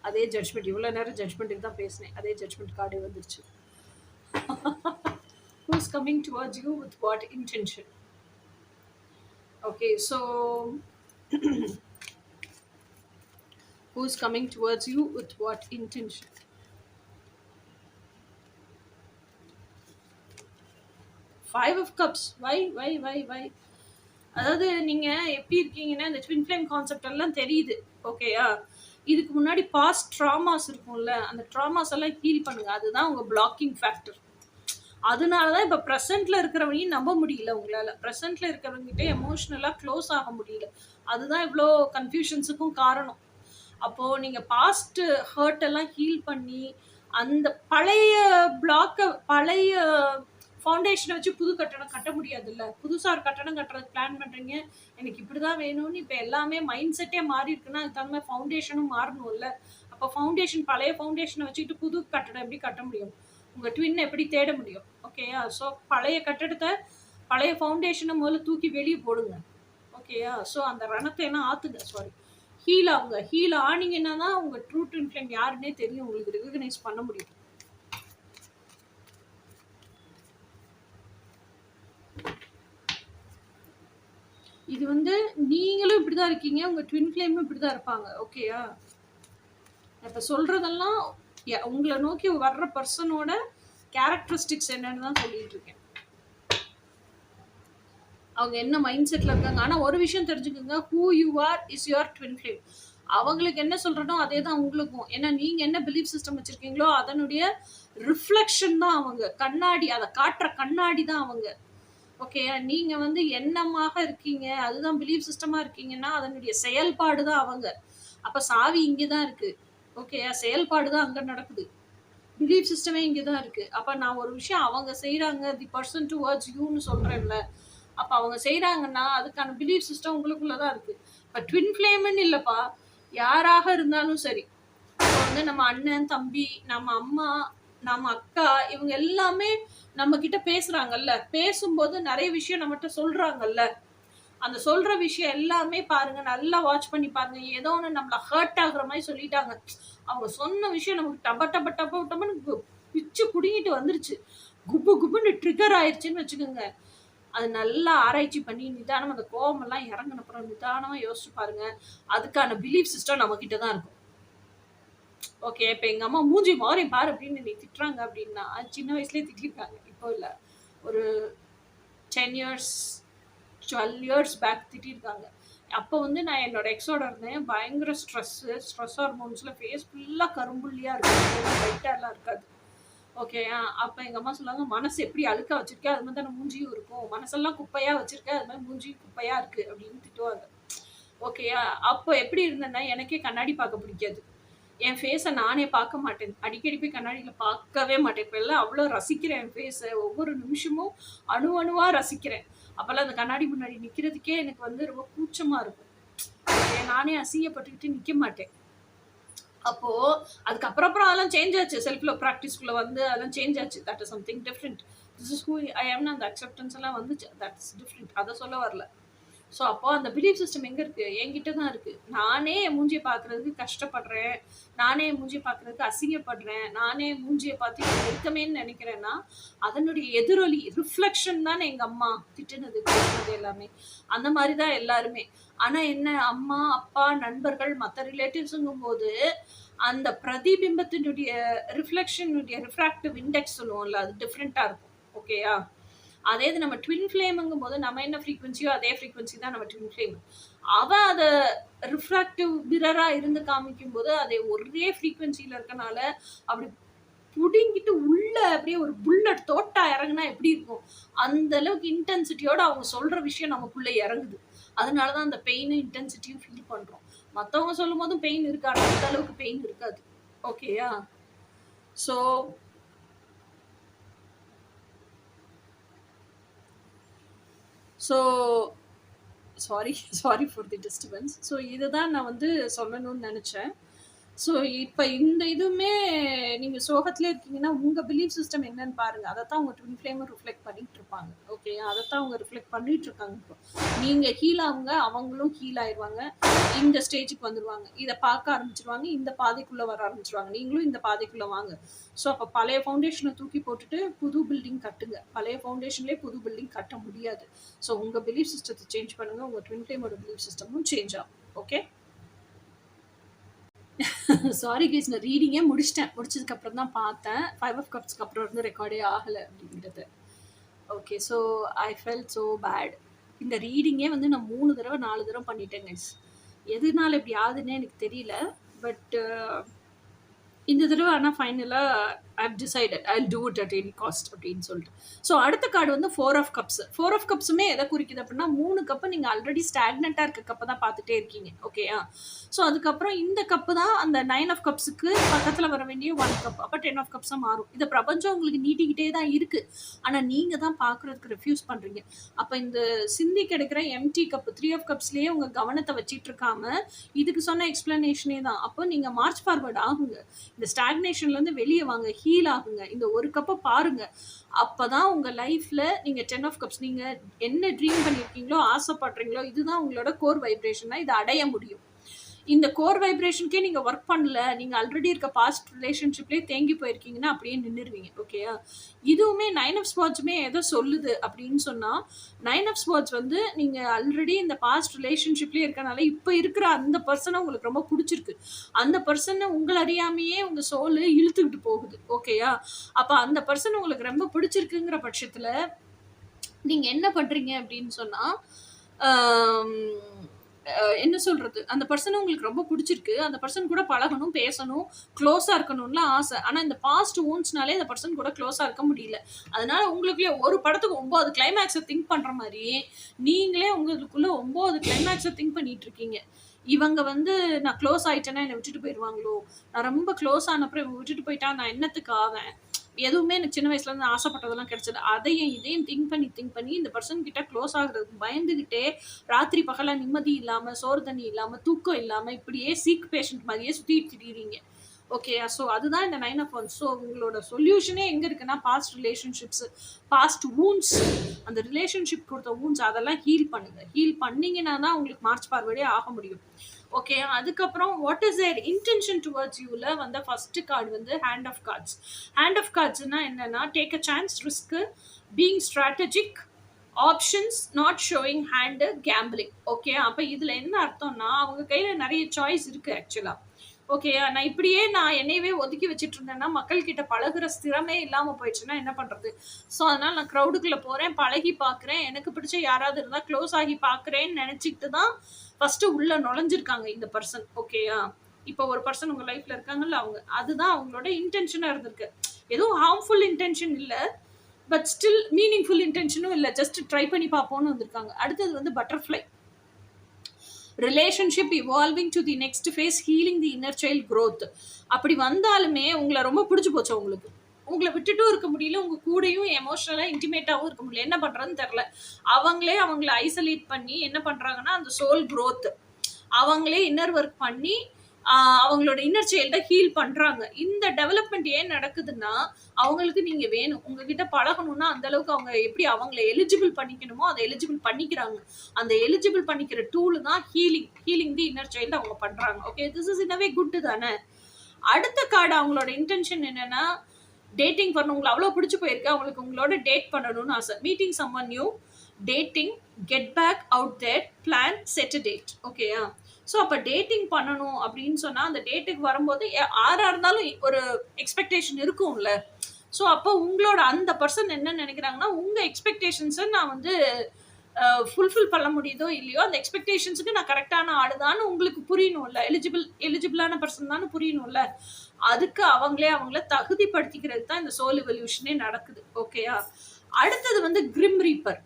அதே ஜட்ஜ்மெண்ட். இவ்வளோ நேரம் ஜட்ஜ்மெண்ட்டுக்கு தான் பேசினேன். அதே ஜட்ஜ்மெண்ட் கார்டே வந்துருச்சு. Who is coming towards you with what intention? Okay, so who is coming towards you with what intention? Five of Cups. Why? அதாவது நீங்க எப்படி இருக்கீங்கன்னா, இந்த ட்வின் ஃப்ளேம் கான்செப்ட் எல்லாம் தெரியுது. ஓகேயா? இதுக்கு முன்னாடி பாஸ்ட் ட்ராமாஸ் இருக்கும்ல, அந்த ட்ராமாஸ் எல்லாம் ஹீல் பண்ணுங்க. அதுதான் உங்க பிளாக்கிங் ஃபேக்டர். அதனாலதான் இப்ப ப்ரெசென்ட்ல இருக்கிறவனையும் நம்ப முடியல உங்களால. ப்ரெசென்ட்ல இருக்கிறவங்கிட்ட எமோஷனலா க்ளோஸ் ஆக முடியல. அதுதான் இவ்வளோ கன்ஃபியூஷன்ஸுக்கும் காரணம். அப்போ நீங்க பாஸ்ட் ஹர்ட் எல்லாம் ஹீல் பண்ணி அந்த பழைய பிளாக்க, பழைய ஃபவுண்டேஷனை வச்சு புது கட்டடம் கட்ட முடியாதுல்ல. புதுசாக ஒரு கட்டடம் கட்டுறதுக்கு பிளான் பண்ணுறீங்க, எனக்கு இப்படி தான் வேணும்னு. இப்போ எல்லாமே மைண்ட் செட்டே மாறி இருக்குன்னா அதுக்கு தகுந்த மாதிரி ஃபவுண்டேஷனும் மாறணும்ல. அப்போ ஃபவுண்டேஷன், பழைய ஃபவுண்டேஷனை வச்சுக்கிட்டு புது கட்டடம் எப்படி கட்ட முடியும்? உங்கள் ட்வின் எப்படி தேட முடியும்? ஓகேயா? ஸோ பழைய கட்டடத்தை, பழைய ஃபவுண்டேஷனை முதல்ல தூக்கி வெளியே போடுங்க. ஓகேயா? ஸோ அந்த ரணத்தை எல்லாம் ஆற்றுங்க. ஹீல் ஆகுங்க. ஹீல் ஆனீங்கன்னா தான் உங்கள் ட்ரூ ட்வின் ஃப்ளேம் யாருன்னே தெரியும், உங்களுக்கு ரெகக்னைஸ் பண்ண முடியும். இது வந்து நீங்களும் இப்படிதான் இருக்கீங்க, உங்க ட்வின் ஃப்ளேமும் இப்படிதான் இருப்பாங்க. ஓகேயா? இப்ப சொல்றதெல்லாம் உங்களை நோக்கி வர்ற பர்சனோட கேரக்டரிஸ்டிக்ஸ் என்னன்னு தான் சொல்லிட்டு இருக்கேன். அவங்க என்ன மைண்ட் செட்ல இருக்காங்க. ஆனா ஒரு விஷயம் தெரிஞ்சுக்கோங்க, who you are is your twin flame. அவங்களுக்கு என்ன சொல்றனோ அதே தான் உங்களுக்கும். ஏன்னா நீங்க என்ன பிலீஃப் சிஸ்டம் வச்சிருக்கீங்களோ அதனுடைய ரிஃப்ளெக்ஷன் தான் அவங்க. கண்ணாடி, அதை காட்டுற கண்ணாடி தான் அவங்க. ஓகேயா? நீங்க வந்து எண்ணமாக இருக்கீங்க, அதுதான் பிலீஃப் சிஸ்டமா இருக்கீங்கன்னா அதனுடைய செயல்பாடு தான் அவங்க. அப்ப சாவி இங்கதான் இருக்கு. ஓகேயா? செயல்பாடு தான் அங்க நடக்குது. பிலீஃப் சிஸ்டமே இங்கதான் இருக்கு. அப்ப நான் ஒரு விஷயம் அவங்க செய்யறாங்க, தி பர்சன் டுவர்ட்ஸ் யூன்னு சொல்றேன்ல, அப்ப அவங்க செய்யறாங்கன்னா அதுக்கான பிலீஃப் சிஸ்டம் உங்களுக்குள்ளதான் இருக்கு. இப்ப ட்வின் ஃப்ளேம்னு இல்லப்பா, யாராக இருந்தாலும் சரி. இப்போ வந்து நம்ம அண்ணன், தம்பி, நம்ம அம்மா, நம்ம அக்கா, இவங்க எல்லாமே நம்ம கிட்ட பேசுறாங்கல்ல. பேசும்போது நிறைய விஷயம் நம்மகிட்ட சொல்றாங்கல்ல. அந்த சொல்ற விஷயம் எல்லாமே பாருங்க, நல்லா வாட்ச் பண்ணி பாருங்க. ஏதோ ஒன்று நம்மள ஹர்ட் ஆகுற மாதிரி சொல்லிட்டாங்க. அவங்க சொன்ன விஷயம் நமக்கு டபன்னு பிச்சு குடிங்கிட்டு வந்துருச்சு, குப்பு குப்புன்னு ட்ரிகர் ஆயிடுச்சுன்னு வச்சுக்கோங்க. அது நல்லா ஆராய்ச்சி பண்ணி நிதானம் அந்த கோபம் எல்லாம் இறங்கினப்புறம் நிதானமா யோசிச்சு பாருங்க. அதுக்கான பிலீஃப் சிஸ்டம் நம்ம கிட்ட தான் இருக்கும். ஓகே. இப்ப எங்க அம்மா மூஞ்சி மாறி பாரு அப்படின்னு என்னை திட்டுறாங்க அப்படின்னா, சின்ன வயசுலயே திட்டிருக்காங்க. இப்போ இல்ல. ஒரு 10 இயர்ஸ் 12 இயர்ஸ் பேக் திட்டிருக்காங்க. அப்போ வந்து நான் என்னோட எக்ஸோட இருந்தேன். பயங்கர ஸ்ட்ரெஸ் ஹார்மோன்ஸ்ல ஃபேஸ் ஃபுல்லா கரும்புள்ளியா இருக்கும். ஒயிட் ஹேர்லாம் இருக்காது. ஓகே. அப்ப எங்க அம்மா சொன்னாங்க, "மனசு எப்படி அழுக்கா வச்சிருக்க, அது மாரி தானே மூஞ்சியும் இருக்கும். மனசெல்லாம் குப்பையா வச்சிருக்க, அது மாரி மூஞ்சியும் குப்பையா இருக்கு" அப்படின்னு திட்டுவாங்க. ஓகேயா. அப்போ எப்படி இருந்தேன்னா, எனக்கே கண்ணாடி பார்க்க பிடிக்காது. என் ஃபேஸ நானே பார்க்க மாட்டேன். அடிக்கடி போய் கண்ணாடியில பார்க்கவே மாட்டேன். இப்பல்லாம் அவ்ளோ ரசிக்கிறேன் என் ஃபேஸ. ஒவ்வொரு நிமிஷமும் அணு அணுவா ரசிக்கிறேன். அப்பல்லாம் அந்த கண்ணாடி முன்னாடி நிக்கிறதுக்கே எனக்கு வந்து ரொம்ப கூச்சமா இருக்கும். நானே அசிங்கப்பட்டுக்கிட்டு நிக்க மாட்டேன். அப்போ அதுக்கப்புறம் அப்புறம் அதெல்லாம் சேஞ்ச் ஆச்சு. செல்ஃப் லவ் பிராக்டிஸ்க்குள்ள வந்து அதெல்லாம் சேஞ்ச் ஆச்சு. That is something different. This is who I ஆம்னு அந்த அக்செப்டன்ஸ் எல்லாம் வந்துச்சு. That is different. அத சொல்ல வரல. ஸோ அப்போ அந்த பிலீஃப் சிஸ்டம் எங்க இருக்கு? என்கிட்ட தான் இருக்கு. நானே என் மூஞ்சிய பார்க்குறதுக்கு கஷ்டப்படுறேன். நானே என் மூஞ்சிய பார்க்குறதுக்கு அசிங்கப்படுறேன். நானே மூஞ்சிய பார்த்து இருக்கமேன்னு நினைக்கிறேன்னா, அதனுடைய எதிரொலி ரிஃப்ளெக்ஷன் தானே எங்க அம்மா திட்டுனது, பேசுனது எல்லாமே. அந்த மாரி தான் எல்லாருமே. ஆனா என்ன, அம்மா, அப்பா, நண்பர்கள், மத்த ரிலேட்டிவ்ஸுங்கும்போது, அந்த பிரதிபிம்பத்தினுடைய ரிஃப்ளெக்ஷனுடைய ரிஃப்ராக்டிவ் இண்டெக்ஸ் சொல்லுவோம்ல, அது டிஃப்ரெண்ட்டா இருக்கும். ஓகேயா? அதே இது நம்ம ட்வின் ஃப்ளேம்ங்கும் போது நம்ம என்ன ஃப்ரீக்வன்சியோ அதே ஃப்ரீக்வன்சி தான் நம்ம ட்வின் ஃப்ளேம். அவ அத ரிஃப்ராக்டிவ் மிரரா இருந்து காமிக்கும் போது அதே ஒரே ஃப்ரீக்வன்சில இருக்கனால அப்படி புடுங்கிட்டு உள்ள அப்படியே ஒரு புல்லட் தோட்டா இறங்குனா எப்படி இருக்கும், அந்த அளவுக்கு இன்டென்சிட்டியோட அவங்க சொல்ற விஷயம் நமக்குள்ள இறங்குது. அதனாலதான் அந்த பெயினும் இன்டென்சிட்டியும் ஃபீல் பண்றோம். மத்தவங்க சொல்லும் போதும் பெயின் இருக்காது, அந்த அளவுக்கு பெயின் இருக்காது. ஓகேயா. So so sorry sorry for the disturbance. So இதுதான் நான் வந்து சொல்லணும்னு நினச்சேன். ஸோ இப்போ இந்த இதுவுமே நீங்கள் சோகத்திலே இருக்கீங்கன்னா உங்கள் பிலீஃப் சிஸ்டம் என்னன்னு பாருங்கள். அதை தான் உங்கள் ட்வின் ஃப்ளேமை ரிஃப்ளெக்ட் பண்ணிட்டு இருப்பாங்க. ஓகே, அதை தான் அவங்க ரிஃப்ளெக்ட் பண்ணிட்டு இருக்காங்க. இப்போ நீங்கள் ஹீல் ஆகுங்க, அவங்களும் ஹீல் ஆயிடுவாங்க. இந்த ஸ்டேஜுக்கு வந்துடுவாங்க. இதை பார்க்க ஆரம்பிச்சிருவாங்க. இந்த பாதைக்குள்ளே வர ஆரம்பிச்சிருவாங்க. நீங்களும் இந்த பாதைக்குள்ளே வாங்க. ஸோ அப்போ பழைய ஃபவுண்டேஷனை தூக்கி போட்டுட்டு புது பில்டிங் கட்டுங்க. பழைய ஃபவுண்டேஷன்லேயே புது பில்டிங் கட்ட முடியாது. ஸோ உங்கள் பிலீஃப் சிஸ்டத்தை சேஞ்ச் பண்ணுங்கள். உங்கள் ட்வின் ஃப்ளேமோட பிலீஃப் சிஸ்டமும் சேஞ்ச் ஆகும். ஓகே. சாரி கைஸ், நான் ரீடிங்கே முடிச்சிட்டேன். முடிச்சதுக்கப்புறம் தான் பார்த்தேன் 5 ஆஃப் கப்ஸ்க்கு அப்புறம் இருந்து ரெக்கார்டே ஆகலை அப்படிங்கிறது. Okay. So I felt so bad. இந்த ரீடிங்கே வந்து நான் 3 தடவை 4 தடவை பண்ணிட்டேன் கைஸ். எதனால இப்படி ஆகுதுன்னே எனக்கு தெரியல. பட் இந்த தடவை ஆனால் ஃபைனலாக I've decided Jal do it at any cost அப்படின்னு சொல்லிட்டு. ஸோ அடுத்த கார்டு வந்து 4 ஆஃப் கப்ஸ். 4 ஆஃப் கப்ஸுமே எதை குறிக்குது அப்படின்னா 3 கப்பு நீங்கள் ஆல்ரெடி ஸ்டாக்னண்ட்டாக இருக்க கப்பை தான் பார்த்துட்டே இருக்கீங்க. ஓகேயா. ஸோ அதுக்கப்புறம் இந்த கப்பு தான் அந்த 9 ஆஃப் கப்ஸுக்கு பக்கத்தில் வர வேண்டிய 1 கப். அப்போ 10 ஆஃப் கப்ஸாக மாறும். இந்த பிரபஞ்சம் உங்களுக்கு நீட்டிக்கிட்டே தான் இருக்குது. ஆனால் நீங்கள் தான் பார்க்குறதுக்கு ரெஃப்யூஸ் பண்ணுறீங்க. அப்போ இந்த சிந்தி கிடைக்கிற எம்டி கப்பு 3 ஆஃப் கப்ஸ்லேயே உங்கள் கவனத்தை வச்சிட்டு இருக்காம இதுக்கு சொன்ன எக்ஸ்பிளனேஷனே தான். அப்போ நீங்கள் மார்ச் ஃபார்வர்ட் ஆகுங்க. இந்த ஸ்டாக்னேஷன்லேருந்து வெளியே வாங்க, ஹீல் ஆகுங்க. இந்த ஒரு கப்பை பாருங்க. அப்பதான் உங்க லைஃப்ல நீங்க 10 ஆஃப் கப்ஸ் நீங்க என்ன ட்ரீம் பண்ணியிருக்கீங்களோ, ஆசைப்படுறீங்களோ, இதுதான் உங்களோட கோர் வைப்ரேஷனா இதை அடைய முடியும். இந்த கோர் வைப்ரேஷனுக்கே நீங்க ஒர்க் பண்ணல, நீங்க ஆல்ரெடி இருக்க பாஸ்ட் ரிலேஷன்ஷிப்லேயே தேங்கி போயிருக்கீங்கன்னா அப்படியே நின்றுடுவீங்க. ஓகேயா. இதுவுமே 9 ஆஃப் ஸ்வாட்ஸுமே எதை சொல்லுது அப்படின்னு சொன்னா, 9 ஆஃப் ஸ்வாட்ஸ் வந்து நீங்க ஆல்ரெடி இந்த பாஸ்ட் ரிலேஷன்ஷிப்லேயே இருக்கனால இப்போ இருக்கிற அந்த பர்சனை உங்களுக்கு ரொம்ப பிடிச்சிருக்கு. அந்த பர்சனை உங்களை அறியாமையே உங்க சோலு இழுத்துக்கிட்டு போகுது. ஓகேயா. அப்ப அந்த பர்சன் உங்களுக்கு ரொம்ப பிடிச்சிருக்குங்கிற பட்சத்துல நீங்க என்ன பண்றீங்க அப்படின்னு சொன்னா, என்ன சொல்றது, அந்த பர்சனை உங்களுக்கு ரொம்ப பிடிச்சிருக்கு. அந்த பர்சன் கூட பழகணும், பேசணும், க்ளோஸா இருக்கணும்லாம் ஆசை. ஆனா இந்த பாஸ்ட் வூண்ட்ஸ்னாலே அந்த பர்சன் கூட க்ளோஸா இருக்க முடியல. அதனால உங்களுக்குள்ளே ஒரு படத்துக்கு 9 கிளைமேக்ஸை திங்க் பண்ற மாதிரி நீங்களே உங்களுக்குள்ள 9 கிளைமேக்ஸை திங்க் பண்ணிட்டு இருக்கீங்க. இவங்க வந்து நான் க்ளோஸ் ஆயிட்டேன்னா என்னை விட்டுட்டு போயிடுவாங்களோ, நான் ரொம்ப க்ளோஸ் ஆனப்புறம் இவங்க விட்டுட்டு போயிட்டா நான் என்னத்துக்கு ஆவேன், எதுவுமே எனக்கு சின்ன வயசுல இருந்து ஆசைப்பட்டதெல்லாம் கிடைச்சது. அதையும் இதையும் திங்க் பண்ணி இந்த பர்சன் கிட்ட க்ளோஸ் ஆகுறதுக்கு பயந்துகிட்டே ராத்திரி பகலா நிம்மதி இல்லாம, சோறு தண்ணி இல்லாம, தூக்கம் இல்லாம இப்படியே சீக் பேஷண்ட் மாதிரியே சுத்திட்டு திரியுறீங்க. ஓகே. ஸோ அதுதான் இந்த 9 ஆஃப் ஒன்ஸ். ஸோ உங்களோட சொல்யூஷனே எங்க இருக்குன்னா பாஸ்ட் ரிலேஷன்ஷிப்ஸ், பாஸ்ட் வூண்ட்ஸ், அந்த ரிலேஷன்ஷிப் கொடுத்த வூண்ட்ஸ் அதெல்லாம் ஹீல் பண்ணுங்க. ஹீல் பண்ணீங்கன்னா தான் உங்களுக்கு மார்ச் ஃபார்வர்டே ஆக முடியும். ஓகே. அதுக்கப்புறம் what is their intention towards யூல வந்த ஃபர்ஸ்ட் கார்டு வந்து hand of cards. Hand of கார்ட்ஸ்னா என்னன்னா take a chance, risk, being strategic, options, not showing hand, gambling. Okay. அப்போ இதில் என்ன அர்த்தம்னா அவங்க கையில் நிறைய சாய்ஸ் இருக்குது ஆக்சுவலாக. ஓகேயா? நான் இப்படியே நான் என்னையவே ஒதுக்கி வச்சுட்டு இருந்தேன்னா, மக்கள் கிட்ட பழகுற திறமே இல்லாம போயிடுச்சுன்னா என்ன பண்றது? ஸோ, அதனால நான் க்ரவுடுக்குள்ள போறேன், பழகி பார்க்குறேன். எனக்கு பிடிச்ச யாராவது இருந்தா க்ளோஸ் ஆகி பார்க்குறேன்னு நெனச்சுக்கிட்டு தான் ஃபர்ஸ்ட்டு உள்ள நுழைஞ்சிருக்காங்க இந்த பெர்சன். ஓகேயா? இப்போ ஒரு பெர்சன் உங்க லைஃப்ல இருக்காங்கல்ல அவங்க. அதுதான் அவங்களோட இன்டென்ஷனா இருந்திருக்கு. எதுவும் ஹார்ம்ஃபுல் இன்டென்ஷன் இல்ல. பட் ஸ்டில் மீனிங்ஃபுல் இன்டென்ஷனும் இல்ல. ஜஸ்ட் ட்ரை பண்ணி பார்ப்போம்னு வந்திருக்காங்க. அடுத்தது வந்து butterfly. Relationship evolving to the next phase healing the inner child growth. அப்படி வந்தாலுமே உங்களை ரொம்ப பிடிச்சி போச்சு உங்களுக்கு. உங்களை விட்டுட்டும் இருக்க முடியல, உங்க கூடயும் எமோஷனலா இன்டிமேட்டாவும் இருக்க முடியல. என்ன பண்றதுன்னு தெரியல. அவங்கள ஐசோலேட் பண்ணி என்ன பண்றாங்கன்னா அந்த சோல் growth அவங்களே இன்னர் ஒர்க் பண்ணி அவங்களோட இன்னர் சைல்டை ஹீல் பண்றாங்க. இந்த டெவலப்மெண்ட் ஏன் நடக்குதுன்னா அவங்களுக்கு நீங்க வேணும். உங்ககிட்ட பழகணும்னா அந்த அளவுக்கு அவங்க எப்படி அவங்கள எலிஜிபிள் பண்ணிக்கணுமோ அதை எலிஜிபிள் பண்ணிக்கிறாங்க. அந்த எலிஜிபிள் பண்ணிக்கிற டூல் தான் ஹீலிங் தி இன்னர் சைல்டு அவங்க பண்றாங்க. Okay, this is in a way good தானே. அடுத்த கார்டு அவங்களோட இன்டென்ஷன் என்னன்னா டேட்டிங் பண்ண உங்களுக்கு அவ்வளோ பிடிச்சி போயிருக்கு, அவங்களுக்கு உங்களோட டேட் பண்ணணும்னு ஆசை. Meeting someone new, dating, get back out there, plan, set date. ஓகேயா? ஸோ அப்போ டேட்டிங் பண்ணணும் அப்படின்னு சொன்னால் அந்த டேட்டுக்கு வரும்போது யாராக இருந்தாலும் ஒரு எக்ஸ்பெக்டேஷன் இருக்கும்ல. ஸோ அப்போ உங்களோட அந்த பர்சன் என்ன நினைக்கிறாங்கன்னா உங்கள் எக்ஸ்பெக்டேஷன்ஸை நான் வந்து ஃபுல்ஃபில் பண்ண முடியுதோ இல்லையோ அந்த எக்ஸ்பெக்டேஷன்ஸுக்கு நான் கரெக்டான ஆடுதான்னு உங்களுக்கு புரியணும்ல. எலிஜிபிளான பர்சன் தானே புரியணும்ல. அதுக்கு அவங்கள தகுதிப்படுத்திக்கிறது தான் இந்த சோல் எவல்யூஷனே நடக்குது. ஓகேயா? அடுத்தது வந்து grim reaper.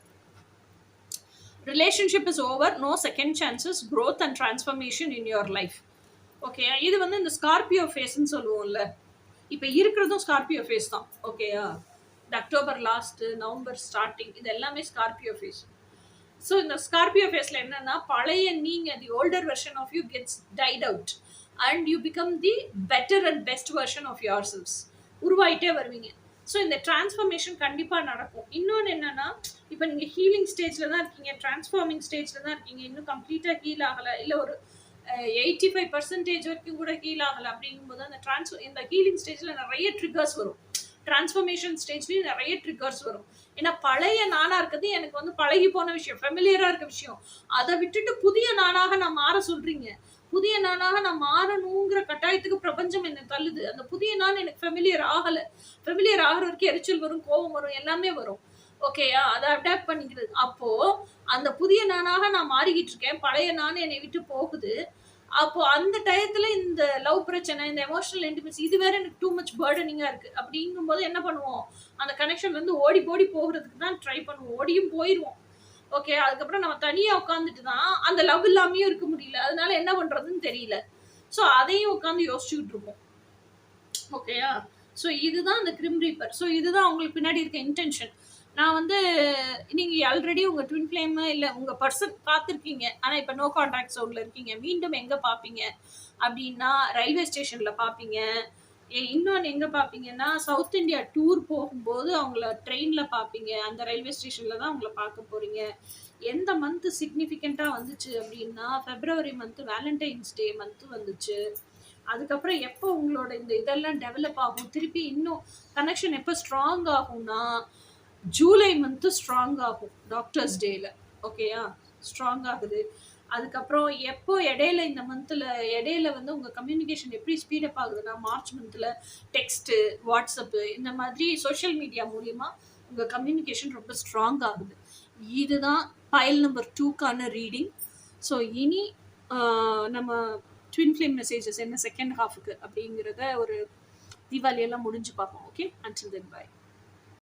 Relationship is over, no second chances, growth and transformation in your life. ஓகேயா? இது வந்து இந்த ஸ்கார்பியோ ஃபேஸ்ன்னு சொல்லுவோம்ல. இப்போ இருக்கிறதும் ஸ்கார்பியோ ஃபேஸ் தான். ஓகேயா? இந்த அக்டோபர் லாஸ்ட், நவம்பர் ஸ்டார்டிங் இது எல்லாமே ஸ்கார்பியோ ஃபேஸ். ஸோ இந்த ஸ்கார்பியோ ஃபேஸில் என்னன்னா பழைய நீங்கள் the older version of you gets tied out and you become the better and best version of your self. உருவாயிட்டே வருவீங்க. ஸோ இந்த டிரான்ஸ்ஃபர்மேஷன் கண்டிப்பாக நடக்கும். இன்னொன்று என்னன்னா இப்போ நீங்கள் ஹீலிங் ஸ்டேஜில் தான் இருக்கீங்க, டிரான்ஸ்ஃபார்மிங் ஸ்டேஜில் தான் இருக்கீங்க, இன்னும் கம்ப்ளீட்டாக ஹீல் ஆகலை, இல்லை ஒரு 85% வரைக்கும் கூட ஹீல் ஆகலை. அப்படிங்கும்போது அந்த இந்த ஹீலிங் ஸ்டேஜில் நிறைய ட்ரிகர்ஸ் வரும். டிரான்ஸ்ஃபர்மேஷன் ஸ்டேஜ்லேயும் நிறைய ட்ரிகர்ஸ் வரும். ஏன்னா பழைய நானா இருக்கிறது எனக்கு வந்து பழகி போன விஷயம், ஃபெமிலியரா இருக்க விஷயம். அதை விட்டுட்டு புதிய நானாக நான் மாற சொல்றீங்க. புதிய நானாக நான் மாறணுங்கிற கட்டாயத்துக்கு பிரபஞ்சம் என்ன தள்ளுது. அந்த புதிய நான் எனக்கு ஃபெமிலியர் ஆகலை. ஃபெமிலியர் ஆகிற வரைக்கும் எரிச்சல் வரும், கோபம் வரும், எல்லாமே வரும். ஓகேயா? அதை அடாப்ட் பண்ணிக்கிறது. அப்போ அந்த புதிய நானாக நான் மாறிக்கிட்டு இருக்கேன், பழைய நான் என்னை விட்டு போகுது. அப்போ அந்த டயத்துல இந்த லவ் பிரச்சனை, இந்த எமோஷனல் இன்டிமெசி இது வேற எனக்கு டூ மச் பர்டனிங்கா இருக்கு. அப்படிங்கும்போது என்ன பண்ணுவோம், அந்த கனெக்ஷன்ல இருந்து ஓடி போகிறதுக்கு தான் ட்ரை பண்ணுவோம். ஓடியும் போயிடுவோம். ஓகே, அதுக்கப்புறம் நம்ம தனியா உட்காந்துட்டு தான் அந்த லவ் இல்லாமையும் இருக்க முடியல. அதனால என்ன பண்றதுன்னு தெரியல. ஸோ அதையும் உட்காந்து யோசிச்சுக்கிட்டு இருப்போம். ஓகேயா? ஸோ இதுதான் அந்த கிரிம் ரீப்பர். ஸோ இதுதான் அவங்களுக்கு பின்னாடி இருக்க இன்டென்ஷன். நான் வந்து நீங்கள் ஆல்ரெடி உங்கள் ட்வின் ஃப்ளேம் இல்லை உங்கள் பர்சன் பார்த்துருக்கீங்க, ஆனால் இப்போ நோ கான்டாக்ட் ஜோனில் இருக்கீங்க. மீண்டும் எங்கே பார்ப்பீங்க அப்படின்னா ரயில்வே ஸ்டேஷனில் பார்ப்பீங்க. இன்னொன்று எங்கே பார்ப்பீங்கன்னா சவுத் இந்தியா டூர் போகும்போது அவங்கள ட்ரெயினில் பார்ப்பீங்க. அந்த ரயில்வே ஸ்டேஷனில் தான் அவங்கள பார்க்க போகிறீங்க. எந்த மந்த்து சிக்னிஃபிகண்ட்டாக வந்துச்சு அப்படின்னா ஃபெப்ரவரி மந்த்து, வேலண்டைன்ஸ் டே மந்த்து வந்துச்சு. அதுக்கப்புறம் எப்போ உங்களோட இந்த இதெல்லாம் டெவலப் ஆகும், திருப்பி இன்னும் கனெக்ஷன் எப்போ ஸ்ட்ராங் ஆகும்னா ஜூலை மந்த்து ஸ்ட்ராங் ஆகும் டாக்டர்ஸ் டேல. ஓகேயா? ஸ்ட்ராங் ஆகுது. அதுக்கப்புறம் எப்போ இடையில இந்த மந்த்தில் இடையில வந்து உங்கள் கம்யூனிகேஷன் எப்படி ஸ்பீடப் ஆகுதுன்னா மார்ச் மந்த்தில் டெக்ஸ்ட்டு, வாட்ஸ்அப்பு இந்த மாதிரி சோஷியல் மீடியா மூலிமா உங்கள் கம்யூனிகேஷன் ரொம்ப ஸ்ட்ராங் ஆகுது. இதுதான் பைல் நம்பர் 2க்கான ரீடிங். ஸோ இனி நம்ம ட்வின் ஃப்ளேம் மெசேஜஸ் என்ன செகண்ட் ஹாஃபுக்கு அப்படிங்கிறத ஒரு தீபாவளியெல்லாம் முடிஞ்சு பார்ப்போம். Okay, until then by.